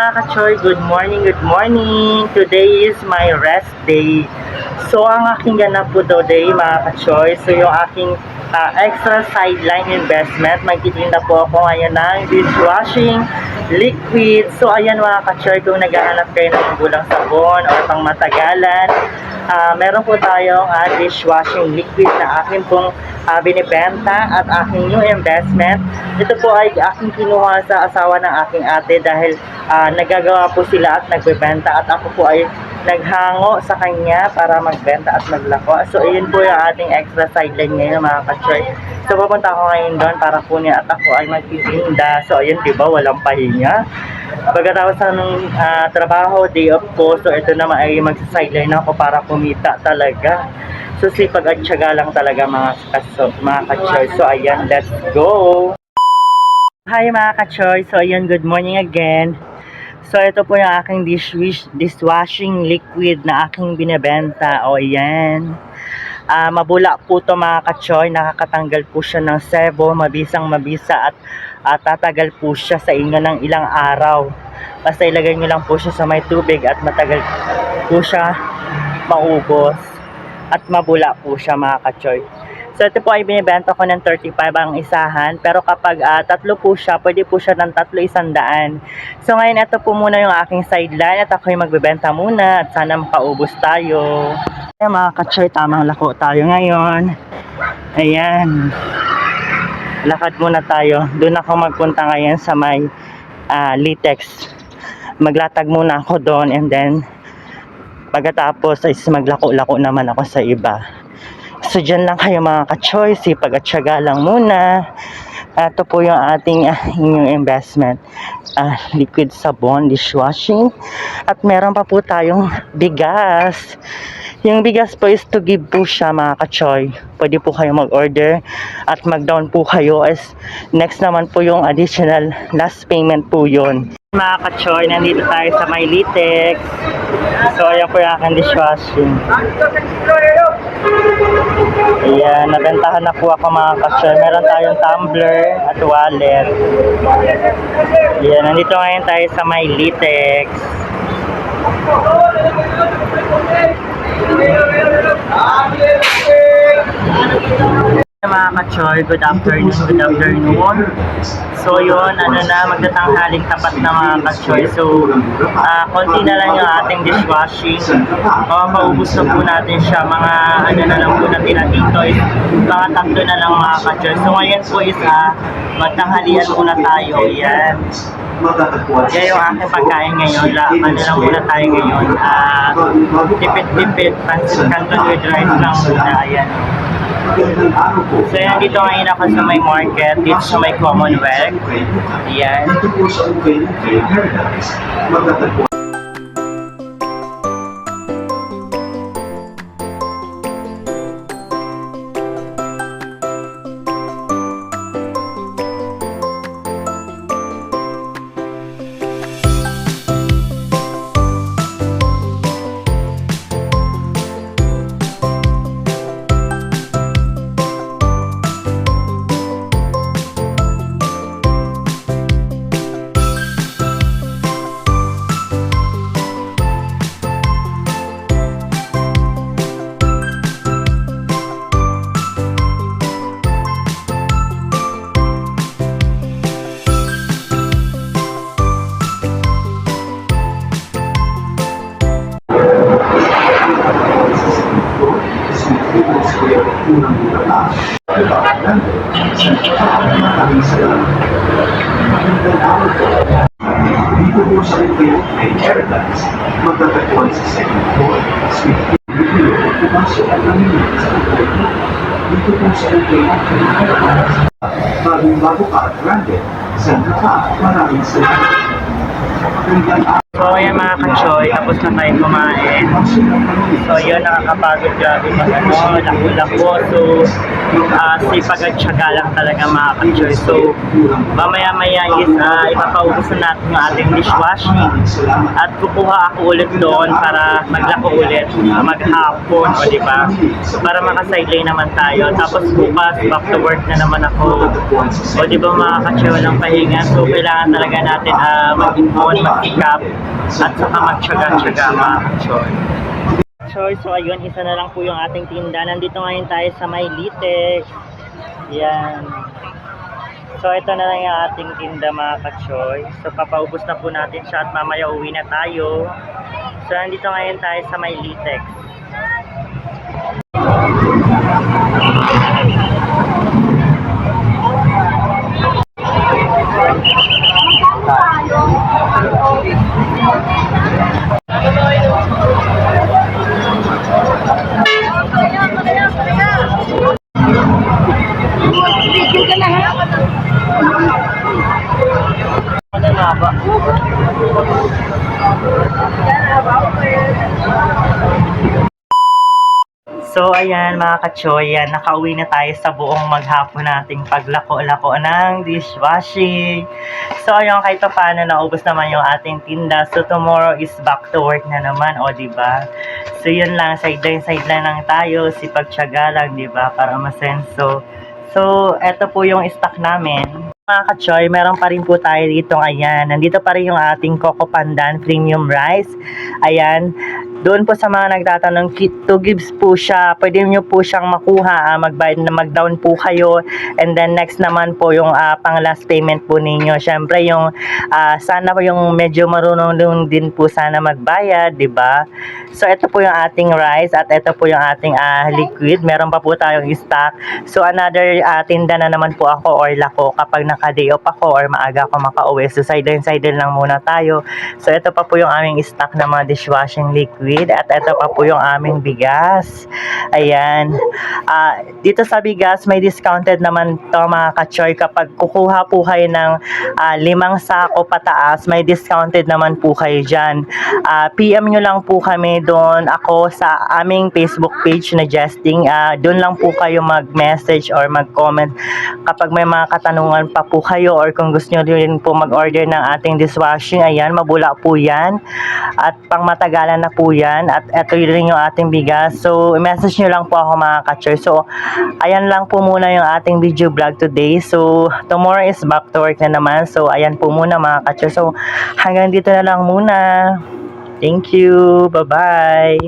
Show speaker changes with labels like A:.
A: mga ka-choy, good morning, good morning. Today is my rest day. So ang aking ganap po today mga ka-choy, so yung aking extra sideline investment, magtitinda po ako ngayon ng dishwashing liquid. So ayan mga ka-choy, kung naghahanap kayo ng gulang sabon or pang matagalan, meron po tayong dishwashing liquid na akin pong binibenta at aking new investment. Ito po ay aking kinuha sa asawa ng aking ate dahil nagagawa po sila at nagbebenta at ako po ay naghango sa kanya para magbenta at maglako. So ayun po yung ating extra sideline ngayon mga ka-choy. So pupunta ako ngayon doon para kunin at ako ay magtitinda. So ayun, diba, walang pahinga. Pagkatapos ng trabaho, day off ko, so ito naman ay magsa-sideline ako para kumita talaga. So sipag at tiyaga lang talaga mga ka-choy. So ayan, let's go! Hi mga ka-choy, so ayan, good morning again. So ito po yung aking dishwashing liquid na aking binebenta. O ayan, mabula po to mga ka-choy, nakakatanggal po siya ng sebo, mabisang mabisa at tatagal po siya sa inyo ng ilang araw. Basta ilagay nyo lang po siya sa may tubig at matagal po siya maubos at mabula po siya mga ka-choy. So ito po ay binibenta ko ng 35 ang isahan, pero kapag tatlo po siya, pwede po siya ng 300. So ngayon ito po muna yung aking sideline at ako ay magbebenta muna at sana makaubos tayo. Ayan mga ka-choy, tamang lako tayo ngayon. Ayan, lakad muna tayo. Doon ako magpunta ngayon sa may Litex. Maglatag muna ako doon and then pagkatapos ay maglako-lako naman ako sa iba. So dyan lang kayo mga ka-choy, sipag at tiyaga lang muna. Ito po yung ating inyong investment, liquid sabon, dishwashing. At meron pa po tayong bigas. Yung bigas po is to give po siya mga ka-choy. Pwede po kayo mag-order at mag-down po kayo as next naman po yung additional last payment po yun. Mga ka-choy, nandito tayo sa may Litex. So ayan po yung aking dishwashing. Ayan, nabentahan na po ako mga ka-choy. Meron tayong tumbler at wallet. Ayan, nandito ngayon tayo sa may Litex. Mga ka-choy, good afternoon, good afternoon. So yun, magtatanghaling tapat na mga ka-choy. So, konti na lang yung ating dishwashing. Mapaubos na po natin siya. Mga na lang po natin dito is mga 3 na lang mga ka-choy. So ngayon po is magtanghalian muna tayo. Yan. Yan yung aking pagkain ngayon. Lang muna tayo ngayon. Tipid-tipid, pansit canton with rice lang muna. Ayan. So yan, dito ngayon ako sa may market, dito sa may Commonwealth. Ayan.
B: Dito po sa Retail and Paradise, magtatagpuan sa second floor, suite Retail, pumasok at namimili sa Retail. Dito po sa Retail and Paradise, bagong bago ka at branded, saan ka pa, maraming salamat.
A: So ayan mga ka-choy, tapos na tayo kumain. So yun, nakakapagod grabe mag lako-lako. So sipag at tiyaga lang talaga mga ka-choy. So mamaya-maya is ipapaubos na natin yung ating dishwashing. At kukuha ako ulit doon para maglako ulit, maghapon, o diba? Para maka-sideline naman tayo. Tapos bukas, back to work na naman ako. O diba mga ka-choy, walang pahinga. So kailangan talaga natin mag-ipon, mag-pick-up, at saka magtyaga-tyaga mga ka-choy. So ayun, isa na lang po yung ating tinda. Nandito ngayon tayo sa may Litex. Yan. So ito na lang yung ating tinda mga ka-choy. So papaubos na po natin siya at mamaya uwi na tayo. So nandito ngayon tayo sa may Litex. Ano nga ba? So ayan mga ka-choy, yan, nakauwi na tayo sa buong maghapon nating paglako-lako ng dishwashing. So ayun, kahit pa paano naubos naman yung ating tinda. So tomorrow is back to work na naman, o diba? So yun lang, sideline lang tayo, sipag-tiyaga lang, diba? Para masenso. So eto po yung stock namin. Mga ka-choy, meron pa rin po tayo dito. Ayan, nandito pa rin yung ating Coco Pandan Premium Rice. Ayan, doon po sa mga nagtatanong, kit to gives po siya. Pwede nyo po siyang makuha, mag-down po kayo. And then next naman po yung pang last payment po ninyo. Syempre yung sana po yung medyo marunong din po sana magbayad, di ba? So ito po yung ating rice at ito po yung ating liquid. Meron pa po tayong stock. So another tinda na naman po ako or lako kapag naka-day off ako or maaga ako makauwi. So sideline lang muna tayo. So ito pa po yung aming stock na mga dishwashing liquid at ito pa po yung aming bigas. Ayan. Dito sa bigas may discounted naman to mga ka-choy. Kapag kukuha po kayo ng 5 sako pataas, may discounted naman po kayo dyan. PM nyo lang po kami doon, ako sa aming Facebook page na Jesting. Doon lang po kayo mag-message or mag-comment kapag may mga katanungan pa po kayo or kung gusto nyo rin po mag-order ng ating dishwashing. Ayan, mabula po yan at pang matagalan na po yan at eto rin yung ating bigas. So message nyo lang po ako mga ka-choy. So ayan lang po muna yung ating video vlog today. So tomorrow is back to work na naman. So ayan po muna mga ka-choy. So hanggang dito na lang muna. Thank you. Bye-bye.